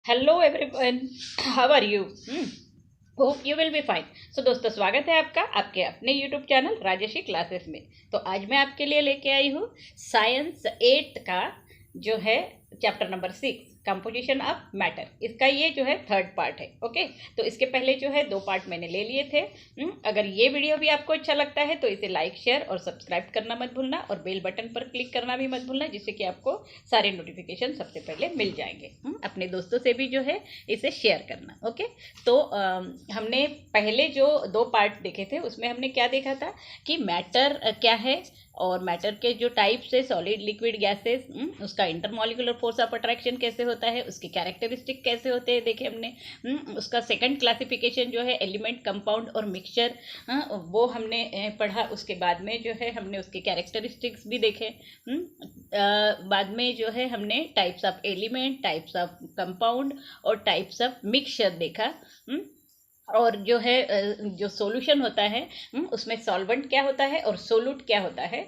Hello everyone, how are you? Hope you will be fine. So दोस्तों, स्वागत है आपका आपके अपने यूट्यूब चैनल राजश्री क्लासेस में। तो आज मैं आपके लिए लेके आई हूँ साइंस 8 का जो है chapter number 6, composition of matter. इसका ये जो है थर्ड पार्ट है। ओके, तो इसके पहले जो है 2 पार्ट मैंने ले लिए थे। अगर ये वीडियो भी आपको अच्छा लगता है तो इसे लाइक, शेयर और सब्सक्राइब करना मत भूलना, और बेल बटन पर क्लिक करना भी मत भूलना, जिससे कि आपको सारे नोटिफिकेशन सबसे पहले मिल जाएंगे। अपने दोस्तों से भी जो है इसे शेयर करना। ओके, तो हमने पहले जो 2 पार्ट देखे थे उसमें हमने क्या देखा था कि मैटर क्या है, और मैटर के जो टाइप्स है, सॉलिड, लिक्विड, गैसेस, उसका इंटरमॉलिकुलर फोर्स ऑफ अट्रैक्शन कैसे होता है, उसके कैरेक्टरिस्टिक कैसे होते हैं देखे हमने। उसका सेकंड क्लासिफिकेशन जो है एलिमेंट, कंपाउंड और मिक्सचर, वो हमने पढ़ा। उसके बाद में जो है हमने उसके कैरेक्टरिस्टिक्स भी देखे। बाद में जो है हमने types of element, types of compound और टाइप्स ऑफ मिक्सचर देखा। और जो है जो सॉल्यूशन होता है, उसमें सॉल्वेंट क्या होता है और सोलूट क्या होता है,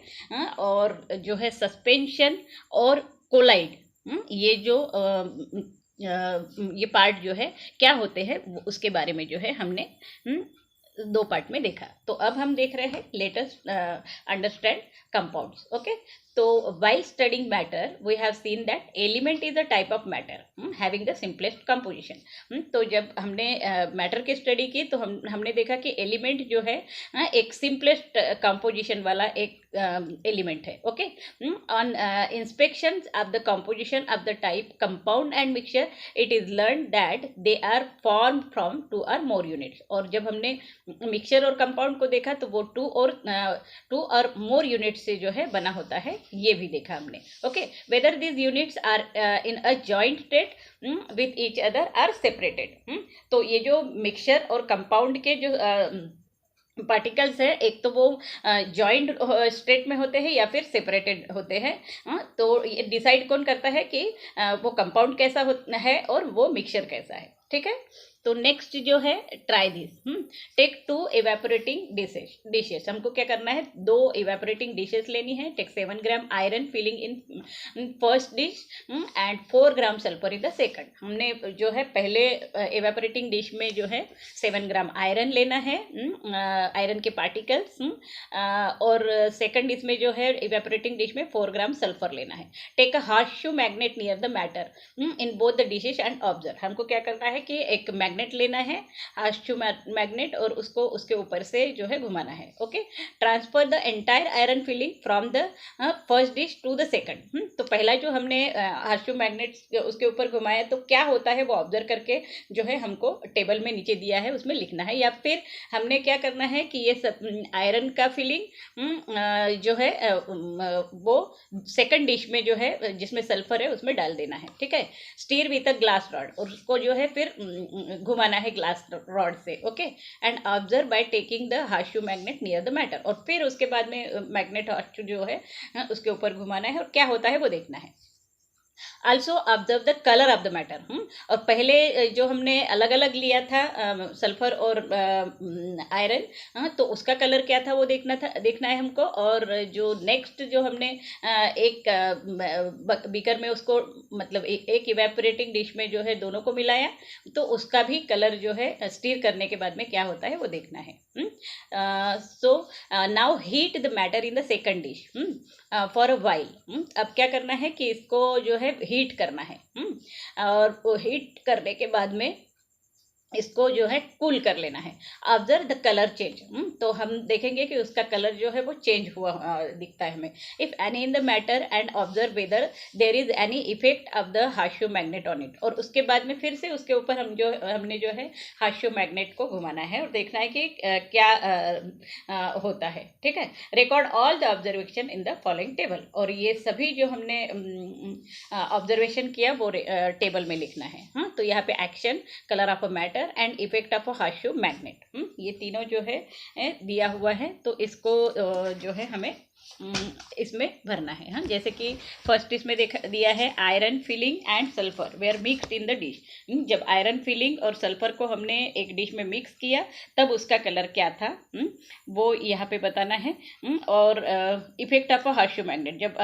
और जो है सस्पेंशन और कोलाइड, ये जो ये पार्ट जो है क्या होते हैं उसके बारे में जो है हमने 2 पार्ट में देखा। तो अब हम देख रहे हैं लेटेस्ट अंडरस्टैंड कंपाउंड्स। ओके, तो while studying matter we have seen that element is a type of matter having the simplest composition। तो जब हमने मैटर की स्टडी की तो हमने देखा कि एलिमेंट जो है एक सिंपलेस्ट कंपोजिशन वाला एक एलिमेंट है। Okay, on inspection of the composition of the type compound and mixture it is learn that they are form from 2 or more units. और जब हमने मिक्सचर और कंपाउंड को देखा तो वो 2 और मोर यूनिट से जो है बना होता है, ये भी देखा हमने। Okay, whether these units are in a joint state with each other are separated. तो ये जो मिक्सचर और कंपाउंड के जो पार्टिकल्स है, एक तो वो जॉइंट स्टेट में होते हैं या फिर सेपरेटेड होते हैं। तो ये डिसाइड कौन करता है कि वो कंपाउंड कैसा है और वो मिक्सचर कैसा है। ठीक है, तो नेक्स्ट जो है try this. Take 2 evaporating dishes. हमको क्या करना है, 2 इवेपोरेटिंग डिशेस लेनी है। Take 7 gram iron filling in first dish and 4 gram sulphur in the second. हमने जो है पहले इवेपोरेटिंग डिश में जो है 7 ग्राम आयरन लेना है, आयरन के पार्टिकल्स, और सेकंड इसमें जो है इवेपोरेटिंग डिश में 4 ग्राम सल्फर लेना है। Take a horseshoe magnet near the matter in both the dishes and observe. हमको क्या करना है कि एक मैग्नेट लेना है, हार्शू मैग्नेट, और उसको उसके ऊपर से जो है घुमाना है। Okay, transfer the entire iron filling from the first dish to the second. तो पहला जो हमने हार्शू मैग्नेट उसके ऊपर घुमाया तो क्या होता है वो ऑब्जर्व करके जो है हमको टेबल में नीचे दिया है उसमें लिखना है। या फिर हमने क्या करना है कि ये सब आयरन का फिलिंग जो है वो सेकंड डिश में जो है जिसमें सल्फर है उसमें डाल देना है। ठीक है, stir with a glass rod, और उसको जो है फिर घुमाना है ग्लास रॉड से। Okay, and observe by taking the horseshoe magnet near the matter. और फिर उसके बाद में मैग्नेट हार्शू जो है उसके ऊपर घुमाना है और क्या होता है वो देखना है। Also observe the colour of the matter. और पहले जो हमने अलग अलग लिया था सल्फर और आयरन, तो उसका कलर क्या था वो देखना है हमको। और जो नेक्स्ट जो हमने एक बीकर में उसको मतलब एक इवेपोरेटिंग डिश में जो है दोनों को मिलाया, तो उसका भी कलर जो है स्टीर करने के बाद में क्या होता है वो देखना है। So now heat the matter in the second dish for a while. अब क्या करना है कि इसको जो है हीट करना है, और वो हीट करने के बाद में इसको जो है कूल कर लेना है। Observe the colour change. तो हम देखेंगे कि उसका कलर जो है वो चेंज हुआ दिखता है हमें। If any in the matter and observe whether there is any effect of the horseshoe magnet on it. और उसके बाद में फिर से उसके ऊपर हमने जो है हार्शू मैग्नेट को घुमाना है और देखना है कि क्या होता है। ठीक है, record all the observation in the following table. और ये सभी जो हमने ऑब्जर्वेशन किया वो टेबल में लिखना है। हाँ, तो यहाँ पे action, colour of a matter and effect of a horseshoe magnet, ये तीनों जो है दिया हुआ है। तो इसको जो है हमें इसमें भरना है। हाँ, जैसे कि फर्स्ट इसमें दिया है iron filling and sulphur were mixed in the dish. जब आयरन फिलिंग और सल्फर को हमने एक डिश में मिक्स किया तब उसका कलर क्या था, वो यहाँ पे बताना है। और इफेक्ट ऑफ अ हार्शो मैग्नेट, जब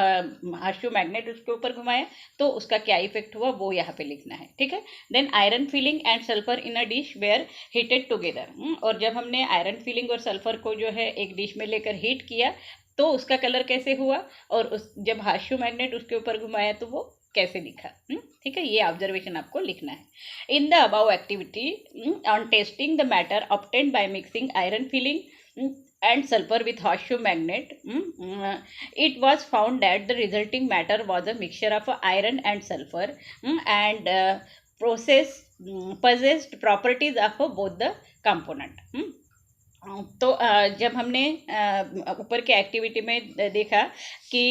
हार्शो मैग्नेट उसके ऊपर घुमाया तो उसका क्या इफेक्ट हुआ वो यहाँ पे लिखना है। ठीक है। Then iron filling and sulphur in a dish were heated together, और जब हमने आयरन फिलिंग और सल्फर को जो है एक डिश में लेकर हीट किया तो उसका कलर कैसे हुआ, और उस जब हार्शो मैग्नेट उसके ऊपर घुमाया तो वो कैसे दिखा। ठीक है, ये ऑब्जर्वेशन आपको लिखना है। In the above activity on testing the matter obtained by mixing iron filling and sulfur with horseshoe magnet, it was found that the resulting matter was a mixture of iron and sulfur, and possessed properties of both the component. तो जब हमने ऊपर के activity में देखा कि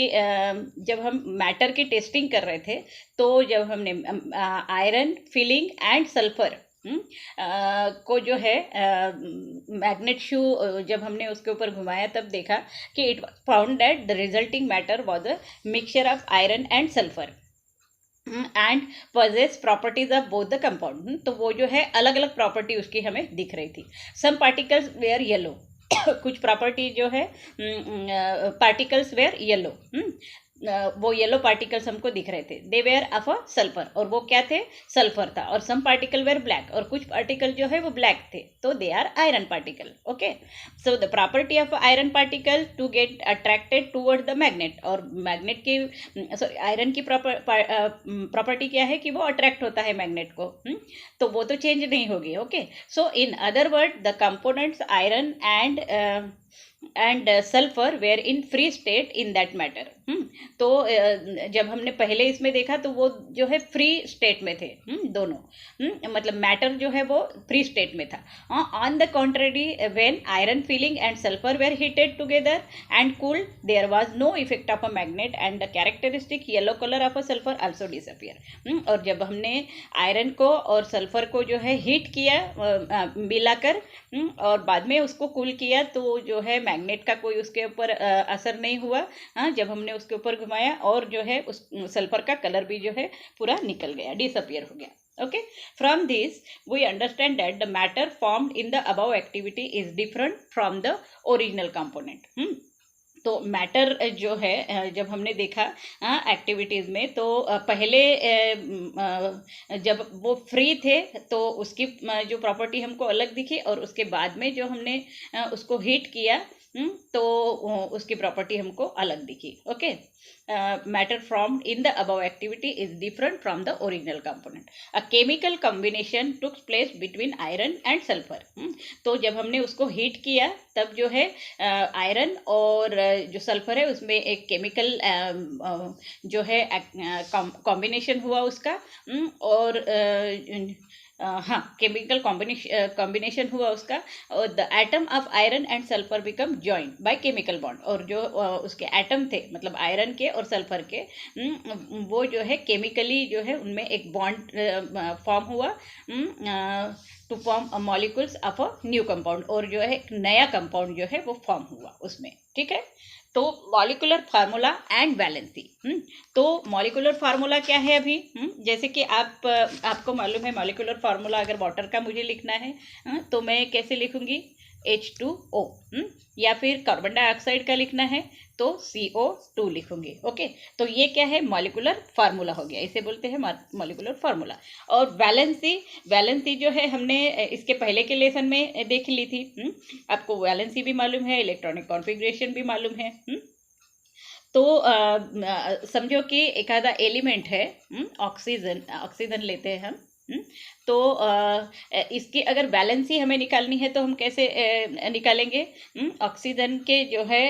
जब हम मैटर की टेस्टिंग कर रहे थे तो जब हमने आयरन फिलिंग एंड सल्फर को जो है मैग्नेट शू जब हमने उसके ऊपर घुमाया तब देखा कि it found that the resulting matter was a mixture of iron and sulphur and possess properties of both the compound. तो वो जो है अलग अलग प्रॉपर्टी उसकी हमें दिख रही थी। सम पार्टिकल्स वेयर येलो कुछ प्रॉपर्टी जो है पार्टिकल्स वेयर येलो, वो येलो पार्टिकल्स हमको दिख रहे थे। दे वेयर ऑफ अ सल्फर, और वो क्या थे, सल्फर था। और सम पार्टिकल वेयर ब्लैक, और कुछ पार्टिकल जो है वो ब्लैक थे, तो they are iron particle. Okay, so the property of iron particle to get attracted toward the magnet, और मैग्नेट की आयरन की प्रॉपर्टी क्या है कि वो अट्रैक्ट होता है मैग्नेट को, तो वो तो चेंज नहीं होगी। Okay, so in other word the components iron and sulphur were in free state in that matter. तो जब हमने पहले इसमें देखा तो वो जो है फ्री स्टेट में थे दोनों, मतलब मैटर जो है वो फ्री स्टेट में था। On the contrary when iron filling and sulphur were heated together and cooled there was no effect of a magnet and the characteristic yellow colour of a sulphur also disappear. और जब हमने iron को और sulphur को जो है heat किया मिलाकर और बाद में उसको कूल किया तो जो है मैग्नेट का कोई उसके ऊपर असर नहीं हुआ। जब हमने उसके ऊपर घुमाया और जो है उस सल्फर का कलर भी जो है पूरा निकल गया, डिसअपियर हो गया। Okay, from this we understand that the matter formed in the above activity is different from the original component. तो मैटर जो है जब हमने देखा एक्टिविटीज़ में तो पहले जब वो फ्री थे तो उसकी जो प्रॉपर्टी हमको अलग दिखी, और उसके बाद में जो हमने उसको हीट किया तो उसकी प्रॉपर्टी हमको अलग दिखी। Okay, matter formed in the above activity is different from the original component. A chemical combination took place between iron and sulfur. तो जब हमने उसको हीट किया तब जो है आयरन और जो सल्फर है उसमें एक केमिकल जो है कॉम्बिनेशन हुआ उसका, और हाँ केमिकल कॉम्बिनेशन हुआ उसका, और the atom of iron and sulphur become joint by chemical bond. और जो उसके एटम थे मतलब आयरन के और सल्फर के वो जो है केमिकली जो है उनमें एक बॉन्ड फॉर्म हुआ to form molecules of a new compound, और जो है एक नया कंपाउंड जो है वो फॉर्म हुआ उसमें। ठीक है, तो मॉलिकुलर फार्मूला एंड वैलेंसी। तो मॉलिकुलर फार्मूला क्या है अभी, जैसे कि आपको मालूम है मॉलिकुलर फार्मूला अगर वाटर का मुझे लिखना है तो मैं कैसे लिखूंगी, H2O, या फिर कार्बन डाइऑक्साइड का लिखना है तो CO2 लिखूंगी। ओके, तो ये क्या है, मॉलिकुलर फार्मूला हो गया, इसे बोलते हैं मॉलिकुलर फार्मूला। और वैलेंसी जो है हमने इसके पहले के लेसन में देख ली थी। आपको वैलेंसी भी मालूम है, इलेक्ट्रॉनिक कॉन्फ़िगरेशन भी मालूम है। तो समझो कि एक आधा एलिमेंट है, ऑक्सीजन लेते हैं हम, तो इसकी अगर वैलेंसी हमें निकालनी है तो हम कैसे निकालेंगे, ऑक्सीजन के जो है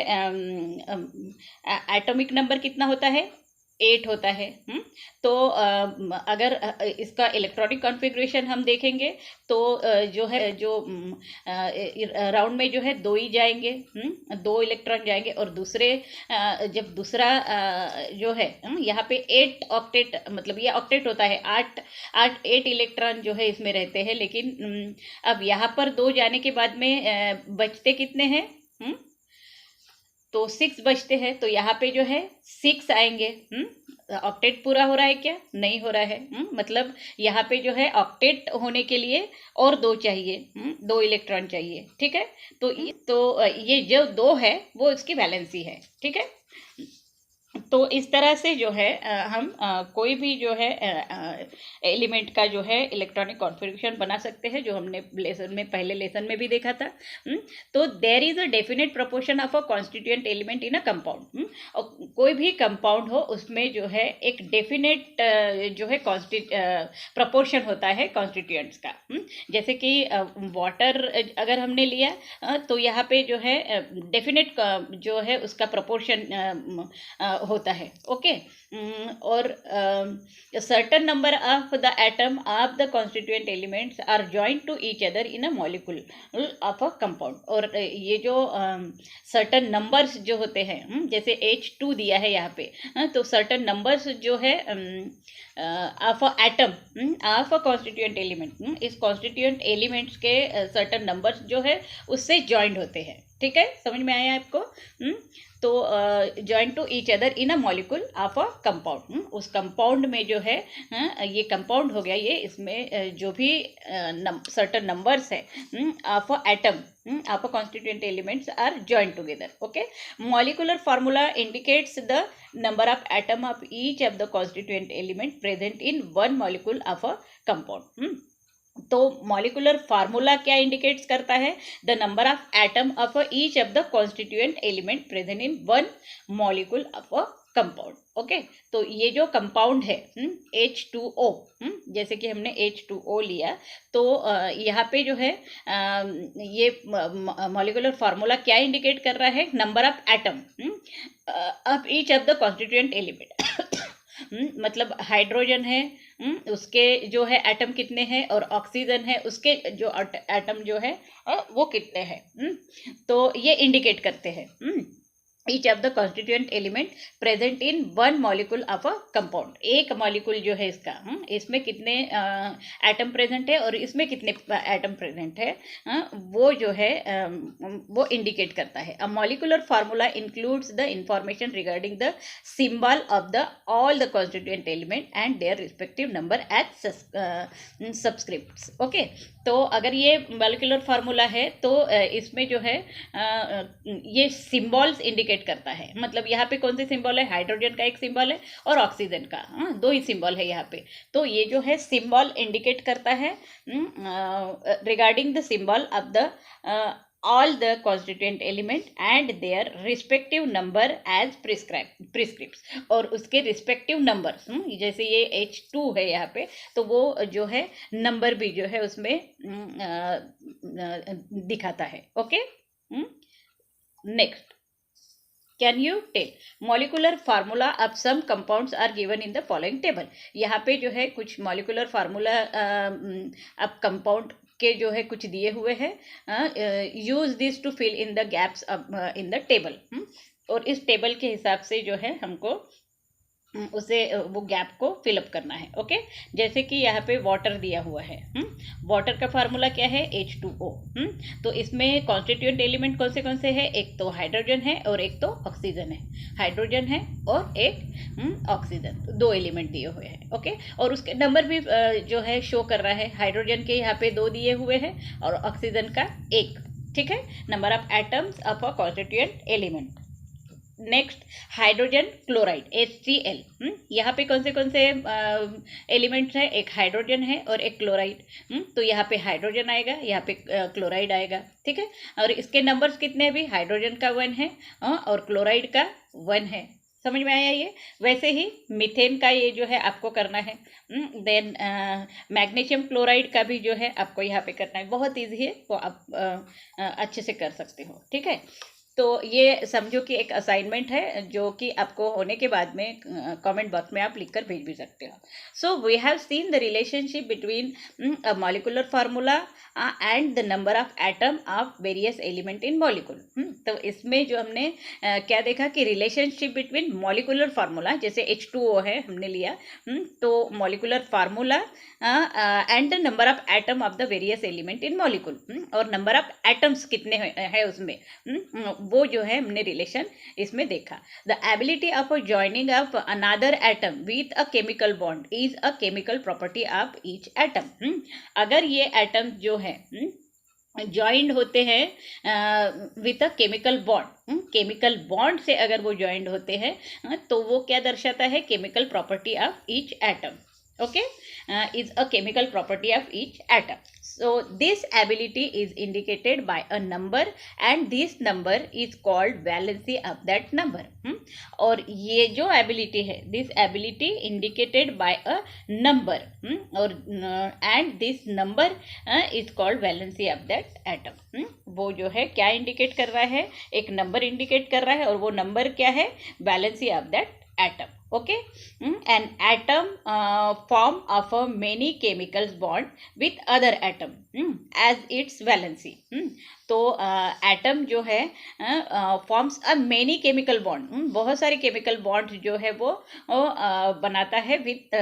एटॉमिक नंबर कितना होता है, 8 होता है। तो अगर इसका इलेक्ट्रॉनिक कॉन्फ़िगरेशन हम देखेंगे तो जो है जो राउंड में जो है 2 ही जाएंगे, 2 इलेक्ट्रॉन जाएंगे, और जब दूसरा जो है यहाँ पे 8 ऑक्टेट, मतलब ये ऑक्टेट होता है, 8 इलेक्ट्रॉन जो है इसमें रहते हैं। लेकिन अब यहाँ पर 2 जाने के बाद में बचते कितने हैं, तो 6 बचते हैं, तो यहाँ पे जो है 6 आएंगे। ऑक्टेट पूरा हो रहा है क्या? नहीं हो रहा है। मतलब यहाँ पे जो है ऑक्टेट होने के लिए और 2 चाहिए, 2 इलेक्ट्रॉन चाहिए। ठीक है, तो ये जो 2 है वो इसकी वैलेंसी है। ठीक है, तो इस तरह से जो है हम कोई भी जो है एलिमेंट का जो है इलेक्ट्रॉनिक कॉन्फ़िगरेशन बना सकते हैं, जो हमने पहले लेसन में भी देखा था। तो there is a definite proportion of a constituent element in a compound. और कोई भी कंपाउंड हो उसमें जो है एक डेफिनेट जो है प्रोपोर्शन होता है कॉन्स्टिट्यूएंट्स का। जैसे कि वाटर अगर हमने लिया तो यहाँ पे जो है डेफिनेट जो है उसका प्रोपोर्शन होता है। ओके, और certain number of the atom of the constituent elements are joint to each other in a molecule of a compound. और ये जो सर्टेन नंबर्स जो होते हैं, जैसे H2 दिया है यहाँ पे, तो सर्टेन नंबर्स जो है of a atom of a constituent element, इस कॉन्स्टिट्यूएंट एलिमेंट्स के सर्टेन नंबर्स जो है उससे जॉइंट होते हैं। ठीक है, समझ में आया आपको? तो joint to each other in a molecule of a compound. उस कंपाउंड में जो है ये कंपाउंड हो गया, ये इसमें जो भी सर्टेन नंबर्स है of a atom of a constituent elements are joint together. Okay, molecular formula indicates the number of atom of each of the constituent element present in one molecule of a compound। तो molecular formula क्या indicates करता है? The number of atom of each of the constituent element present in one molecule of a compound. Okay, तो ये जो compound है H2O, जैसे कि हमने H2O लिया, तो यहाँ पे जो है ये मॉलिकुलर फार्मूला क्या इंडिकेट कर रहा है? Number of atom of each of the constituent element. मतलब हाइड्रोजन है, उसके जो है एटम कितने हैं, और ऑक्सीजन है उसके जो एटम जो है वो कितने हैं। तो ये इंडिकेट करते हैं each of the constituent element present in one molecule of a compound. एक मॉलिक्यूल जो है इसका, इसमें कितने एटम प्रेजेंट है और इसमें कितने एटम प्रेजेंट है, वो जो है वो इंडिकेट करता है। A molecular formula includes the information regarding the symbol of the all the constituent element and their respective number as subscripts. Okay, तो अगर ये मॉलिकुलर फार्मूला है तो इसमें जो है ये सिंबल्स इंडिकेट करता है। मतलब यहाँ पे कौन से सिंबल है? हाइड्रोजन का एक सिंबल है और ऑक्सीजन का, 2 ही सिंबल है यहाँ पे। तो ये जो है सिंबल इंडिकेट करता है regarding the symbol of the all the constituent element and their respective number as prescripts। और उसके respective numbers, जैसे ये H2 है यहाँ पे, तो वो जो है नंबर भी जो है उसमें दिखाता है। Okay, next, can you tell molecular formula of some compounds are given in the following table. यहाँ पे जो है कुछ मॉलिकुलर फार्मूला ऑफ कंपाउंड के जो है कुछ दिए हुए हैं। Use this to fill in the gaps in the table. और इस टेबल के हिसाब से जो है हमको उसे वो गैप को फिलअप करना है। ओके, जैसे कि यहाँ पे वाटर दिया हुआ है, वाटर का फार्मूला क्या है? H2O। तो इसमें कॉन्स्टिट्यूएंट एलिमेंट कौन से है? एक तो हाइड्रोजन है और एक तो ऑक्सीजन है। हाइड्रोजन है और एक ऑक्सीजन, 2 एलिमेंट दिए हुए हैं। ओके, और उसके नंबर भी जो है शो कर रहा है। हाइड्रोजन के यहाँ पे 2 दिए हुए हैं और ऑक्सीजन का 1। ठीक है, number of atoms of a constituent element. Next, hydrogen chloride HCl। यहाँ पे कौन से एलिमेंट्स हैं? एक हाइड्रोजन है और एक क्लोराइड। तो यहाँ पे हाइड्रोजन आएगा, यहाँ पे क्लोराइड आएगा। ठीक है, और इसके नंबर्स कितने हैं भी? हाइड्रोजन का 1 है और क्लोराइड का 1 है। समझ में आया ये? वैसे ही मीथेन का ये जो है आपको करना है। देन मैग्नीशियम क्लोराइड का भी जो है आपको यहाँ पे करना है। बहुत ईजी है, वो आप अच्छे से कर सकते हो। ठीक है, तो ये समझो कि एक असाइनमेंट है जो कि आपको होने के बाद में कमेंट बॉक्स में आप लिखकर भेज भी सकते हो। So we have seen the relationship between a molecular formula and the number of atom of various element in molecule. तो इसमें जो हमने क्या देखा कि रिलेशनशिप बिटवीन मॉलिकुलर फार्मूला, जैसे H2O है हमने लिया, तो molecular formula and the number of atom of the various element in molecule, और नंबर ऑफ एटम्स कितने हैं उसमें वो जो है हमने रिलेशन इसमें देखा। The ability of joining of another atom with a chemical bond is a chemical property of each atom. अगर ये एटम जो है ज्वाइंट होते हैं with a chemical bond, chemical bond से अगर वो ज्वाइंट होते हैं तो वो क्या दर्शाता है, chemical property of each atom. Okay, is a chemical property of each atom. So this ability is indicated by a number and this number is called valency of that number. और ये जो ability है, this ability indicated by a number, और and this number is called valency of that atom. वो जो है क्या indicate कर रहा है, एक नंबर इंडिकेट कर रहा है और वो नंबर क्या है, valency of that atom. Okay, an atom form of a many chemicals bond with other atom as its valency. तो एटम जो है forms a many chemical bond, बहुत सारे केमिकल बॉन्ड जो है वो बनाता है विथ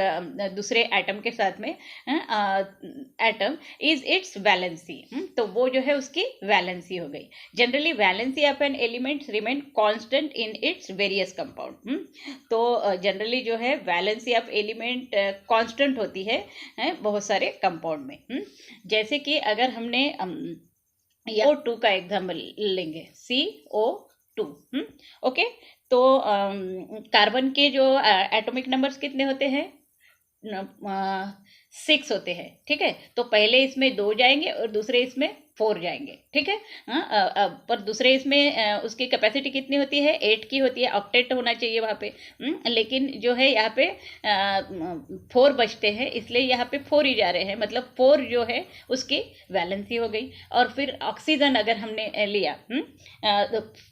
दूसरे एटम के साथ में, एटम इज इट्स वैलेंसी। तो वो जो है उसकी वैलेंसी हो गई। Generally valency of an element remain constant in its various compound. तो जनरली जो है वैलेंसी ऑफ एलिमेंट कांस्टेंट होती है बहुत सारे कंपाउंड में। जैसे कि अगर हमने CO2 का एग्जाम्पल लेंगे, CO2। ओके, तो कार्बन के जो एटॉमिक नंबर्स कितने होते हैं, 6 होते हैं। ठीक है, तो पहले इसमें 2 जाएंगे और दूसरे इसमें 4 जाएंगे। ठीक है, पर दूसरे इसमें उसकी कैपेसिटी कितनी होती है, 8 की होती है, ऑक्टेट होना चाहिए वहाँ पे। लेकिन जो है यहाँ पे 4 बचते हैं, इसलिए यहाँ पे 4 ही जा रहे हैं, मतलब 4 जो है उसकी वैलेंसी हो गई। और फिर ऑक्सीजन अगर हमने लिया,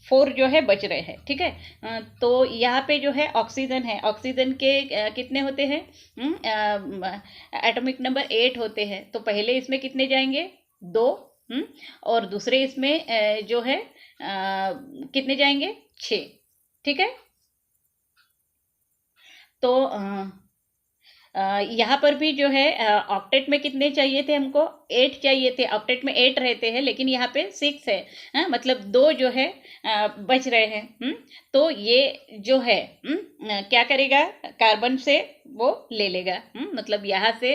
4 जो है बच रहे हैं। ठीक है, तो यहाँ पे जो है ऑक्सीजन है, ऑक्सीजन के कितने होते हैं, एटॉमिक नंबर 8 होते हैं। तो पहले इसमें कितने जाएंगे, 2, और दूसरे इसमें जो है कितने जाएंगे, 6। ठीक है, तो यहाँ पर भी जो है ऑक्टेट में कितने चाहिए थे हमको, 8 चाहिए थे। ऑक्टेट में 8 रहते हैं, लेकिन यहाँ पे 6 है, मतलब 2 जो है बच रहे हैं। तो ये जो है क्या करेगा, कार्बन से वो ले लेगा। मतलब यहाँ से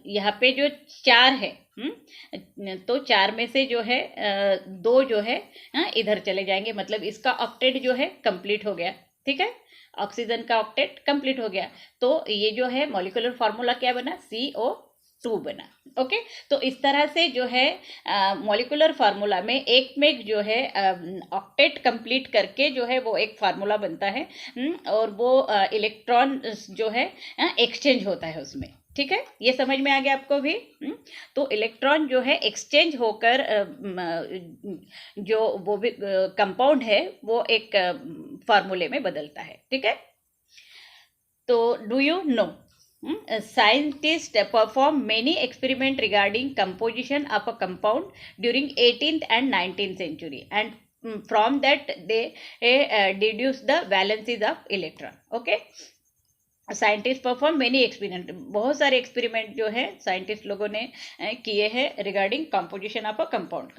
यहाँ पे जो 4 है, तो 4 में से जो है 2 जो है इधर चले जाएंगे, मतलब इसका ऑक्टेट जो है कंप्लीट हो गया। ठीक है, ऑक्सीजन का ऑक्टेट कंप्लीट हो गया। तो ये जो है मॉलिक्यूलर फार्मूला क्या बना, CO2 बना। ओके, तो इस तरह से जो है मॉलिक्यूलर फार्मूला में एक में जो है ऑक्टेट कंप्लीट करके जो है वो एक फार्मूला बनता है, और वो इलेक्ट्रॉन जो है एक्सचेंज होता है उसमें। ठीक है, ये समझ में आ गया आपको भी। तो इलेक्ट्रॉन जो है एक्सचेंज होकर जो वो भी कंपाउंड है वो एक फार्मूले में बदलता है। ठीक है, तो do you know, scientists perform many experiments regarding composition of a compound during 18th and 19th century, and from that they deduce the valencies of electron. Okay, scientist perform many experiment, बहुत सारे experiment जो है scientist लोगों ने किए हैं regarding composition of a compound,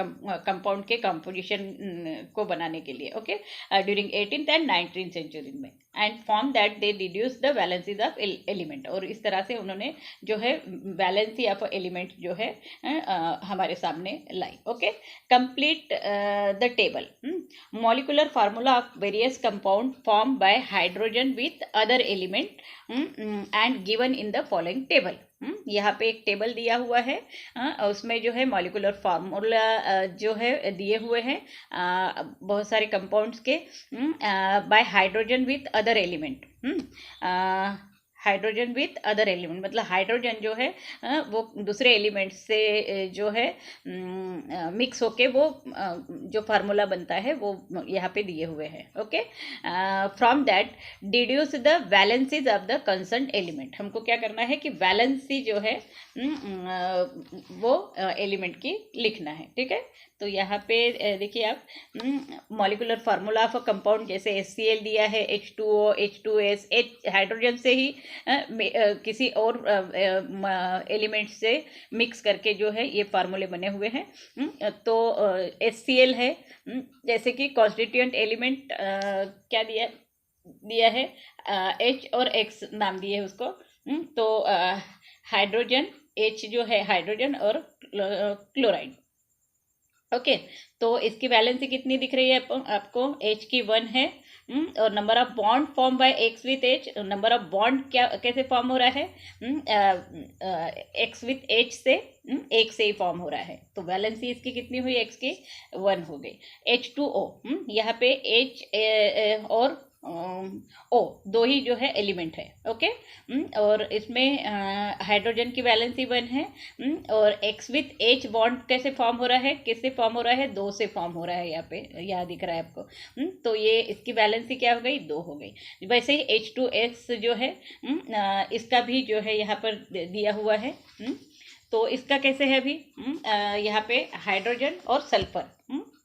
compound के composition को बनाने के लिए। Okay, during 18th and 19th century में, and from that they deduce the valencies of element, और इस तरह से उन्होंने जो है वैलेंसी ऑफ एलिमेंट जो है हमारे सामने लाई। Okay, complete the table, molecular formula of various compound form by hydrogen with other element and given in the following table. यहाँ पे एक टेबल दिया हुआ है, उसमें जो है मॉलिक्यूलर फार्मूला जो है दिए हुए हैं बहुत सारे कंपाउंड्स के, bye hydrogen with other element. Hydrogen with other element मतलब हाइड्रोजन जो है वो दूसरे एलिमेंट से जो है मिक्स होके वो जो फार्मूला बनता है वो यहाँ पे दिए हुए हैं। Okay, from that deduce the valencies of the concern element. हमको क्या करना है कि वैलेंसी जो है वो एलिमेंट की लिखना है। ठीक है, तो यहाँ पे देखिए आप molecular formula of a compound, जैसे HCl दिया है, H2O, H2S, हाइड्रोजन से ही किसी और एलिमेंट से मिक्स करके जो है ये फार्मूले बने हुए हैं। तो HCl है, जैसे कि कॉन्स्टिट्यूएंट एलिमेंट क्या दिया है, H और X नाम दिए है उसको। तो हाइड्रोजन, H जो है हाइड्रोजन और क्लोराइड। ओके, तो इसकी वैलेंसी कितनी दिख रही है आपको? H की 1 है। और number of bond form by X with H, number of bond क्या कैसे फॉर्म हो रहा है? X विथ H से एक से ही फॉर्म हो रहा है। तो वैलेंसी इसकी कितनी हुई? X की 1 हो गई। H2O, यहाँ पे H और O दो ही जो है एलिमेंट है। ओके, और इसमें हाइड्रोजन की वैलेंसी 1 है। और X विथ H बॉन्ड कैसे फॉर्म हो रहा है? किससे फॉर्म हो रहा है? 2 से फॉर्म हो रहा है। यहाँ पे यहाँ दिख रहा है आपको। तो ये इसकी वैलेंसी क्या हो गई? 2 हो गई। वैसे ही H2S जो है इसका भी जो है यहाँ पर दिया हुआ है। तो इसका कैसे है अभी? यहाँ पे हाइड्रोजन और सल्फर,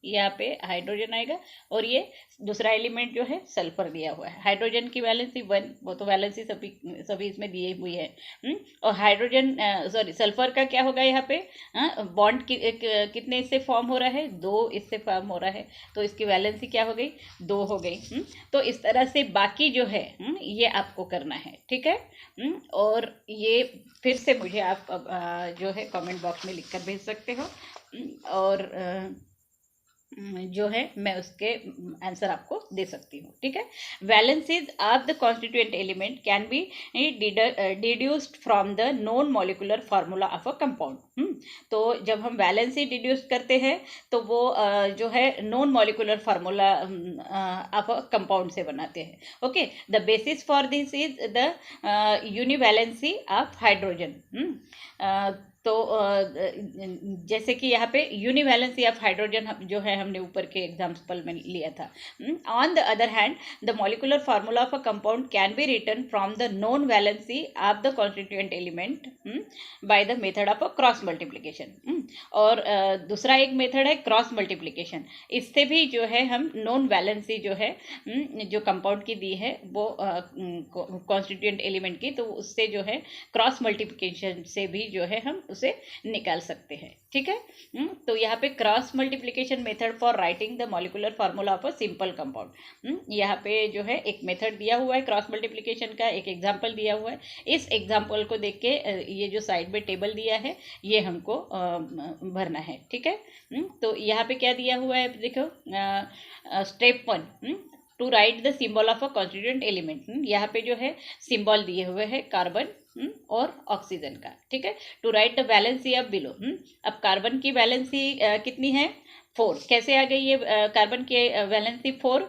यहाँ पे हाइड्रोजन आएगा और ये दूसरा एलिमेंट जो है सल्फर दिया हुआ है। हाइड्रोजन की वैलेंसी 1, वो तो वैलेंसी सभी इसमें दिए हुई है। और हाइड्रोजन सॉरी सल्फर का क्या होगा यहाँ पे? बॉन्ड कितने इससे फॉर्म हो रहा है? 2 इससे फॉर्म हो रहा है। तो इसकी वैलेंसी क्या हो गई? 2 हो गई। तो इस तरह से बाकी जो है ये आपको करना है, ठीक है। और ये फिर से मुझे आप जो है कमेंट बॉक्स में लिख कर भेज सकते हो, और जो है मैं उसके आंसर आपको दे सकती हूँ, ठीक है। Valencies of the constituent element can be deduced from the known molecular formula of a compound. तो जब हम वैलेंसी डिड्यूस करते हैं तो वो जो है non molecular formula of a compound से बनाते हैं। Okay, the basis for this is the univalency of hydrogen. तो जैसे कि यहाँ पे यूनिवैलेंसी ऑफ हाइड्रोजन जो है हमने ऊपर के एग्जाम्पल में लिया था। On the other hand the molecular formula of a compound can be written from the known valency of the constituent element by the method of a cross multiplication. और दूसरा एक मेथड है क्रॉस मल्टीप्लिकेशन। इससे भी जो है हम non valency जो है जो कंपाउंड की दी है वो कॉन्स्टिट्यूएंट एलिमेंट की, तो उससे जो है क्रॉस मल्टीप्लिकेशन से भी जो है हम उसे निकाल सकते हैं, ठीक है। तो यहाँ पे cross multiplication method for writing the molecular formula of a simple compound. यहाँ पे जो है एक मेथड दिया हुआ है क्रॉस मल्टीप्लिकेशन का, एक एग्जांपल दिया हुआ है। इस एग्जांपल को देख के ये जो साइड में टेबल दिया है ये हमको भरना है, ठीक है। तो यहाँ पे क्या दिया हुआ है देखो, step 1 to write the symbol of a constituent element. यहाँ पे जो है सिंबल दिए हुए हैं कार्बन और ऑक्सीजन का, ठीक है। To write the valency of below. अब कार्बन की वैलेंसी कितनी है? 4। कैसे आ गई ये कार्बन की वैलेंसी 4?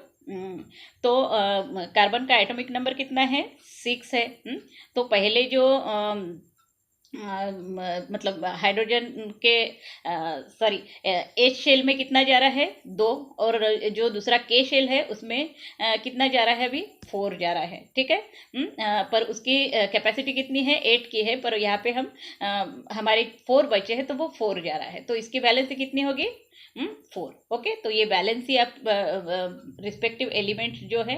तो कार्बन का एटॉमिक नंबर कितना है? 6 है। तो पहले जो मतलब हाइड्रोजन के सॉरी H शेल में कितना जा रहा है? 2, और जो दूसरा K शेल है उसमें कितना जा रहा है? अभी 4 जा रहा है, ठीक है। पर उसकी कैपेसिटी कितनी है? 8 की है, पर यहाँ पे हम हमारे 4 बचे हैं तो वो 4 जा रहा है। तो इसकी वैलेंसी कितनी होगी? 4। ओके, तो ये वैलेंसी आप रिस्पेक्टिव एलिमेंट जो है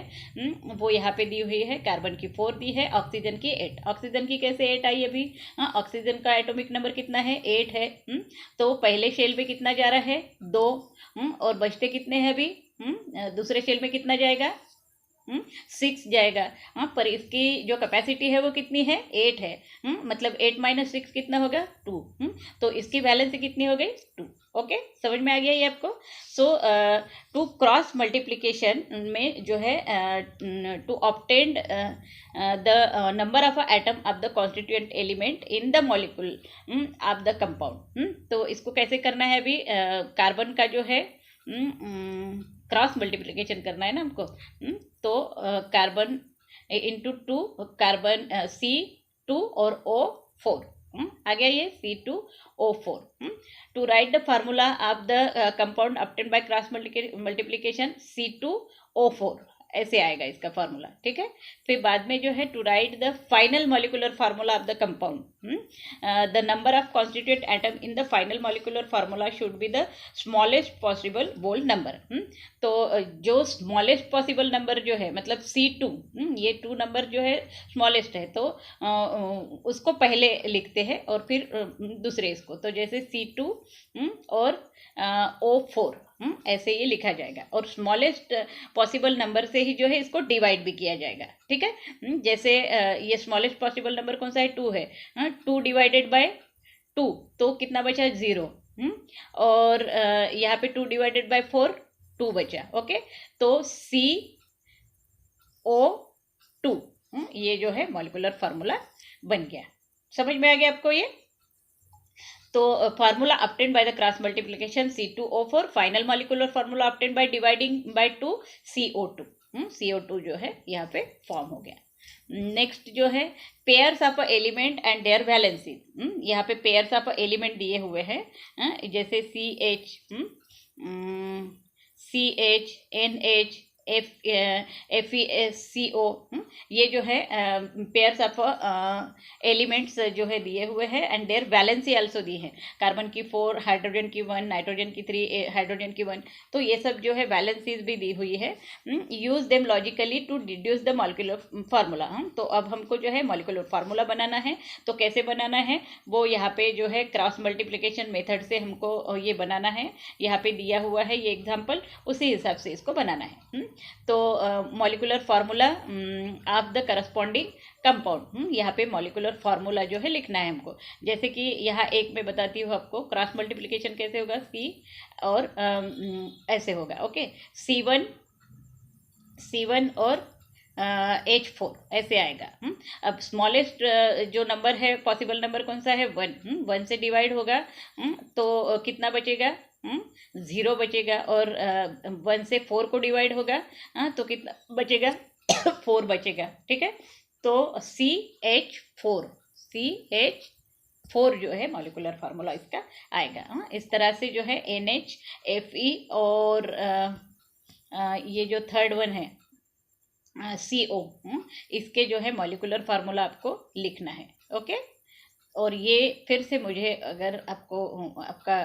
वो यहाँ पे दी हुई है। कार्बन की 4 दी है, ऑक्सीजन की 8। ऑक्सीजन की कैसे 8 आई अभी? ऑक्सीजन का एटॉमिक नंबर कितना है? 8 है। तो पहले शेल में कितना जा रहा है? 2। और बचते कितने हैं अभी? दूसरे शेल में कितना जाएगा? 6 जाएगा। पर इसकी जो कैपेसिटी है वो कितनी है? 8 है। मतलब 8 - 6 कितना होगा? 2। तो इसकी वैलेंसी कितनी हो गई? 2। ओके, समझ में आ गया ये आपको। सो टू क्रॉस मल्टीप्लिकेशन में जो है to obtain the number of atom of the constituent element in the molecule of the compound. तो इसको कैसे करना है अभी? कार्बन का जो है क्रॉस मल्टीप्लिकेशन करना है ना हमको। तो कार्बन इंटू 2, कार्बन C2 और O4 आ गया ये C2O4। To write the formula of the compound obtain by cross multiplication C2O4 ऐसे आएगा इसका फार्मूला, ठीक है। फिर बाद में जो है to write the final molecular formula of the compound, the number of constituent atom in the final molecular formula should be the smallest possible whole number. तो जो स्मॉलेस्ट पॉसिबल नंबर जो है मतलब C2, ये 2 नंबर जो है smallest है, तो उसको पहले लिखते हैं और फिर दूसरे इसको, तो जैसे C2 और O4 ऐसे ये लिखा जाएगा, और स्मॉलेस्ट पॉसिबल नंबर से ही जो है इसको डिवाइड भी किया जाएगा, ठीक है। जैसे ये स्मॉलेस्ट पॉसिबल नंबर कौन सा है, 2 है, 2 डिवाइडेड बाय 2 तो कितना बचा, 0, और यहाँ पे 2 डिवाइडेड बाय 4 2 बचा, ओके। तो CO2 ये जो है मॉलिकुलर फार्मूला बन गया। समझ में आ गया आपको ये? तो formula obtained by the cross multiplication C2O4, final molecular formula obtained by dividing by 2 CO2, CO2 जो है यहाँ पे फॉर्म हो गया। नेक्स्ट जो है pairs of element and their valencies, यहाँ पे पेयर्स ऑफ एलिमेंट दिए हुए हैं, जैसे CH, NH, FeSCO, ये जो है पेयर्स ऑफ एलिमेंट्स जो है दिए हुए हैं, एंड देयर वैलेंसी आल्सो दी है, कार्बन की 4, हाइड्रोजन की 1, नाइट्रोजन की 3, हाइड्रोजन की 1, तो ये सब जो है वैलेंसीज भी दी हुई है। Use them logically to deduce the molecular formula. तो अब हमको जो है मॉलिक्यूलर फार्मूला बनाना है, तो कैसे बनाना है वो यहाँ पे जो है क्रॉस मल्टीप्लिकेशन मेथड से हमको ये बनाना है, यहाँ पे दिया हुआ है ये एग्जाम्पल, उसी हिसाब से इसको बनाना है। तो molecular formula of the corresponding compound, यहाँ पे मॉलिक्यूलर फार्मूला जो है लिखना है हमको। जैसे कि यहाँ एक मैं बताती हूँ आपको क्रॉस मल्टीप्लिकेशन कैसे होगा, C और ऐसे होगा, ओके, C1 और H4 ऐसे आएगा। अब स्मॉलेस्ट जो नंबर है पॉसिबल नंबर कौन सा है, 1 से डिवाइड होगा, तो कितना बचेगा, 0 बचेगा, और 1 से 4 को डिवाइड होगा, तो कितना बचेगा 4 बचेगा, ठीक है। तो CH4 जो है मॉलिक्यूलर फार्मूला इसका आएगा। इस तरह से जो है NH, Fe और ये जो थर्ड वन है CO, इसके जो है मॉलिक्यूलर फार्मूला आपको लिखना है, ओके। और ये फिर से मुझे अगर आपका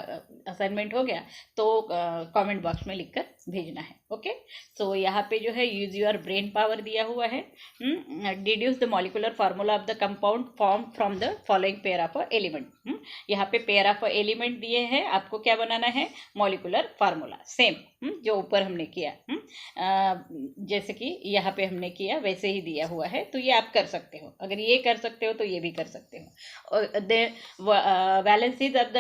असाइनमेंट हो गया तो कमेंट बॉक्स में लिखकर भेजना है, ओके। सो यहाँ पे जो है यूज योर ब्रेन पावर दिया हुआ है, deduce the molecular formula of the compound form from the following pair of element. यहाँ पे पेयर ऑफ एलिमेंट दिए हैं, आपको क्या बनाना है, मॉलिक्यूलर फार्मूला, सेम जो ऊपर हमने किया, जैसे कि यहाँ पे हमने किया वैसे ही दिया हुआ है, तो ये आप कर सकते हो, अगर ये कर सकते हो तो ये भी कर सकते हो। और the valencies of the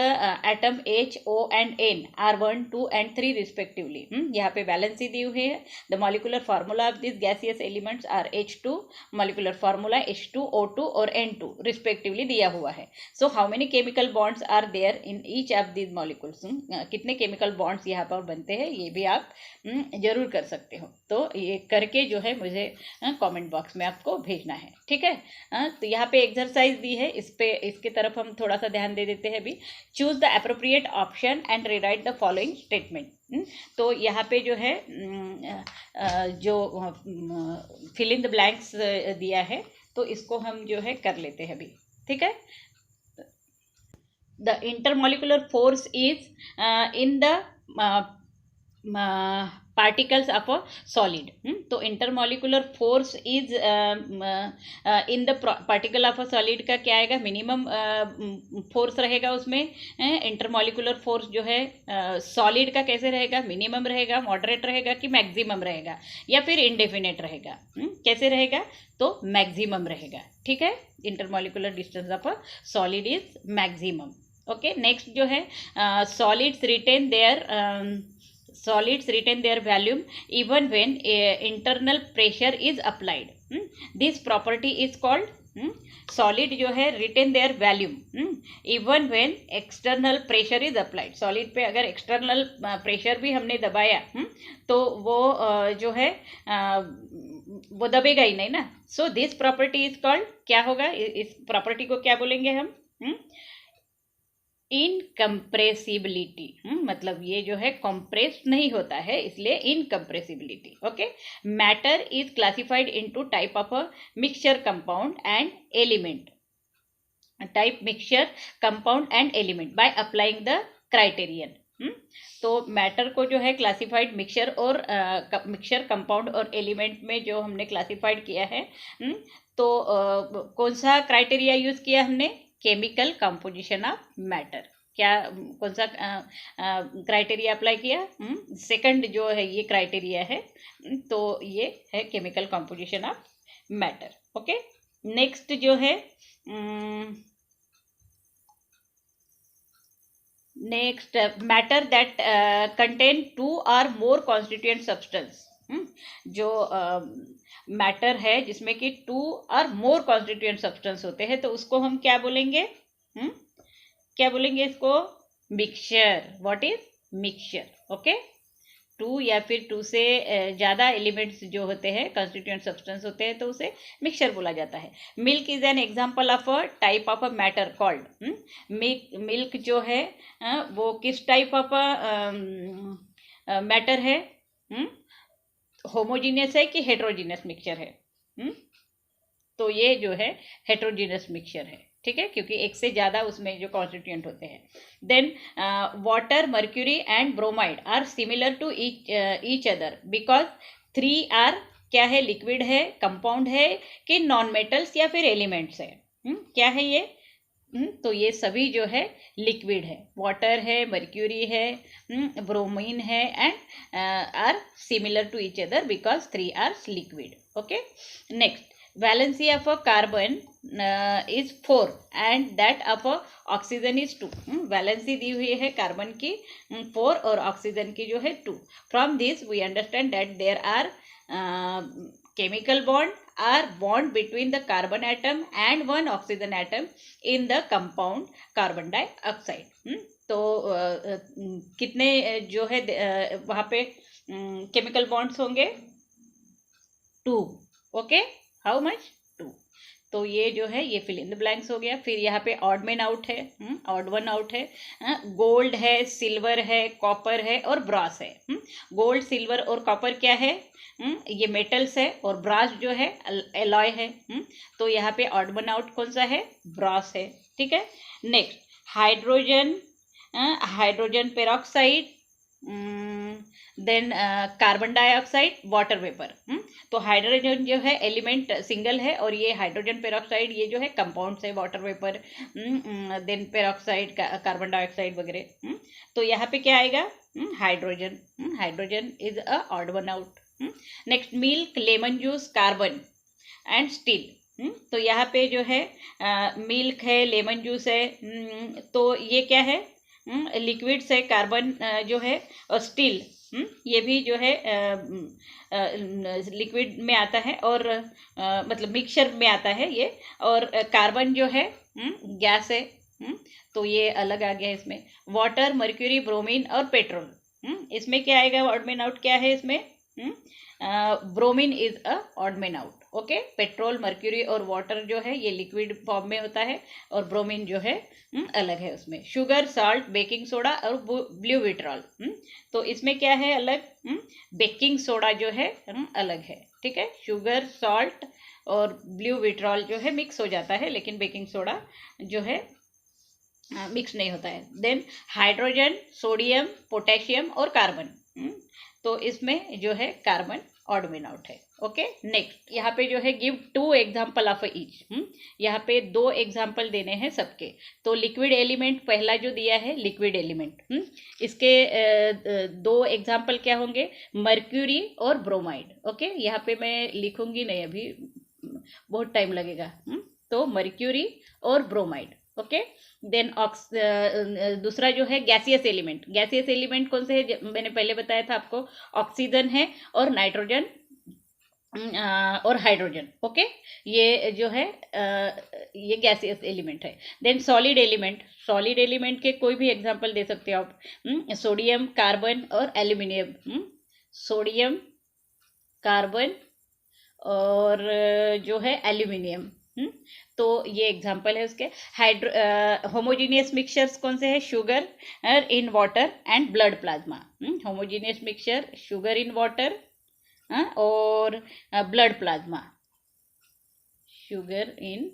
atom H, O and N are 1, 2 and 3 respectively. यहाँ पे वैलेंसी दी हुई है। The molecular formula of this gaseous elements are H2, molecular formula H2, O2 और N2 रिस्पेक्टिवली दिया हुआ है। So how many chemical bonds are there in each of this molecules, कितने केमिकल बॉन्ड्स यहाँ पर बनते हैं, ये भी आप जरूर कर सकते हो। तो ये करके जो है मुझे कमेंट बॉक्स में आपको भेजना है, ठीक है। तो यहाँ पे एक्सरसाइज दी है, इसके तरफ हम थोड़ा सा ध्यान दे देते हैं अभी। Choose the appropriate option and rewrite the following statement. तो यहाँ पे जो है जो फिल इन द ब्लैंक्स दिया है, तो इसको हम जो है कर लेते हैं अभी, ठीक है। The intermolecular force is in the particles of a solid। तो intermolecular force is in the particle of a solid का क्या आएगा, मिनिमम फोर्स रहेगा उसमें। इंटरमॉलिकुलर फोर्स जो है सॉलिड का कैसे रहेगा, मिनिमम रहेगा, मॉडरेट रहेगा कि मैक्सिमम रहेगा, या फिर इंडेफिनेट रहेगा, कैसे रहेगा, तो मैक्सिमम रहेगा, ठीक है। Intermolecular distance of a solid is maximum, okay. Next जो है solids retain their volume even when internal pressure is applied। This property is called solid जो है retain their volume even when external pressure is applied। solid पे अगर external pressure भी हमने दबाया तो वो जो है वो दबेगा ही नहीं ना। so this property is called, क्या होगा, इस प्रॉपर्टी को क्या बोलेंगे हम, इनकम्प्रेसिबिलिटी, मतलब ये जो है कंप्रेस नहीं होता है, इसलिए incompressibility. Okay, matter is classified into type of a mixture compound and element, type mixture compound and element by applying the criterion. तो मैटर को जो है क्लासिफाइड मिक्सचर और मिक्सचर कंपाउंड और एलिमेंट में जो हमने क्लासिफाइड किया है, तो कौन सा क्राइटेरिया यूज किया हमने? Chemical composition of matter. क्या कौन सा क्राइटेरिया अप्लाई किया? सेकंड जो है ये क्राइटेरिया है, तो ये है chemical composition of matter. Okay, next जो है नेक्स्ट मैटर दैट कंटेन 2 और मोर कॉन्स्टिट्यूएंट सब्सटेंस। जो मैटर है जिसमें कि 2 और मोर कॉन्स्टिट्यूएंट सब्सटेंस होते हैं, तो उसको हम क्या बोलेंगे? क्या बोलेंगे इसको? Mixture. What is mixture? Okay, 2 या फिर 2 से ज़्यादा एलिमेंट्स जो होते हैं, कॉन्स्टिट्यूएंट सब्सटेंस होते हैं, तो उसे मिक्सचर बोला जाता है। Milk is an example of a type of a matter called. Milk जो है वो किस टाइप ऑफ मैटर है? होमोजीनियस है कि हेट्रोजीनियस मिक्सचर है? तो ये जो है हेट्रोजीनियस मिक्सचर है, ठीक है, क्योंकि एक से ज़्यादा उसमें जो कॉन्स्टिट्यूएंट होते हैं। Then water, mercury and bromide are similar to each other because 3 are क्या है? लिक्विड है, कंपाउंड है कि नॉन मेटल्स या फिर एलिमेंट्स है? क्या है ये? तो ये सभी जो है लिक्विड है। वाटर है, मर्क्यूरी है, ब्रोमीन है, and are similar to each other because 3 are liquid. Okay, next, valency of a carbon is 4 and that of a oxygen is 2। Valency दी हुई है कार्बन की 4 और ऑक्सीजन की जो है 2। From this we understand that there are chemical bond or bond between the carbon atom and one oxygen atom in the compound carbon dioxide। तो कितने जो है वहाँ पे केमिकल बॉन्ड्स होंगे? 2। Okay, how much? 2। तो ये जो है ये फिल इन द ब्लैंक्स हो गया। फिर यहाँ पे ऑड मैन आउट है, ऑड वन आउट है। गोल्ड है, सिल्वर है, कॉपर है और ब्रास है। गोल्ड, सिल्वर और कॉपर क्या है? ये मेटल्स है, और ब्रास जो है एलॉय है। तो यहाँ पे ऑड वन आउट कौन सा है? ब्रास है, ठीक है। Next, hydrogen, hydrogen peroxide, then carbon dioxide, water vapour. तो हाइड्रोजन जो है एलिमेंट सिंगल है, और ये हाइड्रोजन पेरोक्साइड ये जो है कंपाउंड्स है, water vapour, then peroxide, carbon dioxide वगैरह। तो यहाँ पे क्या आएगा? Hydrogen. Hydrogen is a odd one out. Next, milk, lemon juice, carbon and steel. तो यहाँ पे जो है मिल्क है, लेमन जूस है, तो ये क्या है? लिक्विड्स है, कार्बन जो है, और स्टील ये भी जो है लिक्विड में आता है, और मतलब मिक्सचर में आता है ये। और कार्बन जो है गैस है, तो ये अलग आ गया इसमें। वाटर, मर्क्यूरी, ब्रोमीन और पेट्रोल। इसमें क्या आएगा? ऑड मैन आउट क्या है इसमें? Bromine is a odd man out. Okay, petrol, mercury और वाटर जो है ये लिक्विड फॉर्म में होता है, और ब्रोमीन जो है अलग है उसमें। शुगर, सॉल्ट, बेकिंग सोडा और ब्लू विट्रॉल। तो इसमें क्या है अलग? बेकिंग सोडा जो है अलग है, ठीक है। शुगर, सॉल्ट और ब्लू विट्रॉल जो है मिक्स हो जाता है, लेकिन बेकिंग सोडा जो है मिक्स नहीं होता है। देन हाइड्रोजन, सोडियम, पोटेशियम और कार्बन। तो इसमें जो है कार्बन ऑड मैन आउट है। ओके, नेक्स्ट, यहाँ पे जो है गिव 2 एग्जाम्पल ऑफ ईच। यहाँ पे 2 एग्जाम्पल देने हैं सबके। तो लिक्विड एलिमेंट पहला जो दिया है लिक्विड एलिमेंट, इसके 2 एग्जाम्पल क्या होंगे? मर्क्यूरी और ब्रोमाइड। ओके, यहाँ पे मैं लिखूंगी नहीं, अभी बहुत टाइम लगेगा। तो मर्क्यूरी और ब्रोमाइड। ओके, देन दूसरा जो है गैसियस एलिमेंट। गैसियस एलिमेंट कौन से है? मैंने पहले बताया था आपको, ऑक्सीजन है और नाइट्रोजन और हाइड्रोजन। ओके, ये जो है ये गैसियस एलिमेंट है। Then solid element, solid element के कोई भी एग्जांपल दे सकते हो आप। सोडियम, कार्बन और एल्यूमिनियम। सोडियम, कार्बन और जो है एल्यूमिनियम। तो ये एग्जांपल है उसके। होमोजीनियस मिक्सचर्स कौन से है? Sugar in water and blood plasma. Homogeneous mixture, sugar in water और blood plasma, sugar in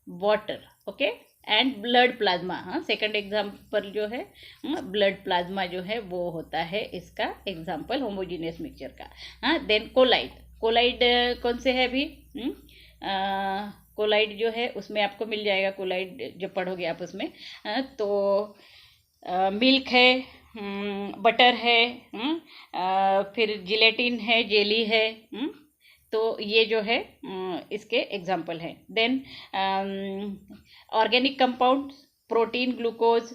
water, okay, and blood plasma. हाँ, सेकंड एग्जांपल जो है ब्लड प्लाज्मा जो है वो होता है इसका एग्जांपल होमोजीनियस मिक्सचर का। हाँ, देन कोलाइड। कोलाइड कौन से है अभी? कोलाइड जो है उसमें आपको मिल जाएगा, कोलाइड जब पढ़ोगे आप उसमें। तो मिल्क है, बटर है, फिर जिलेटिन है, जेली है। तो ये जो है इसके एग्जाम्पल हैं। Then organic compound, protein, glucose,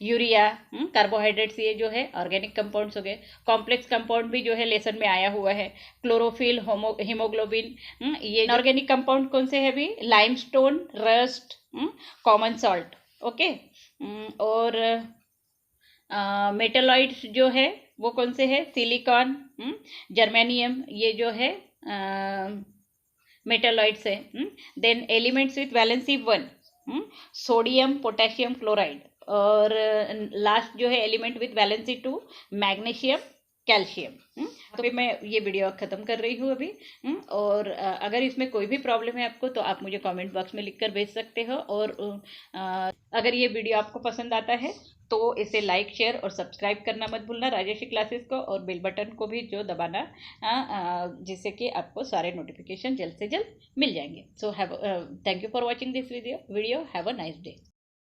urea, carbohydrates, ये जो है ऑर्गेनिक कंपाउंड्स हो गए। कॉम्प्लेक्स कंपाउंड भी जो है लेसन में आया हुआ है, क्लोरोफिल, हीमोग्लोबिन। ये ऑर्गेनिक कंपाउंड कौन से है अभी? Limestone, rust, common salt, okay. और मेटलॉइड्स जो है वो कौन से है? सिलिकॉन, जर्मेनियम, ये जो है मेटलॉइड्स है। Then elements with valency 1, sodium, potassium, chloride. और लास्ट जो है element with valency 2, magnesium, calcium. तो अभी मैं ये वीडियो ख़त्म कर रही हूँ अभी। और अगर इसमें कोई भी प्रॉब्लम है आपको तो आप मुझे कमेंट बॉक्स में लिखकर भेज सकते हो। और अगर ये वीडियो आपको पसंद आता है तो इसे लाइक, शेयर और सब्सक्राइब करना मत भूलना राजर्षि क्लासेस को, और बेल बटन को भी जो दबाना, जिससे कि आपको सारे नोटिफिकेशन जल्द से जल्द मिल जाएंगे। So have thank you for watching this video. Have a nice day.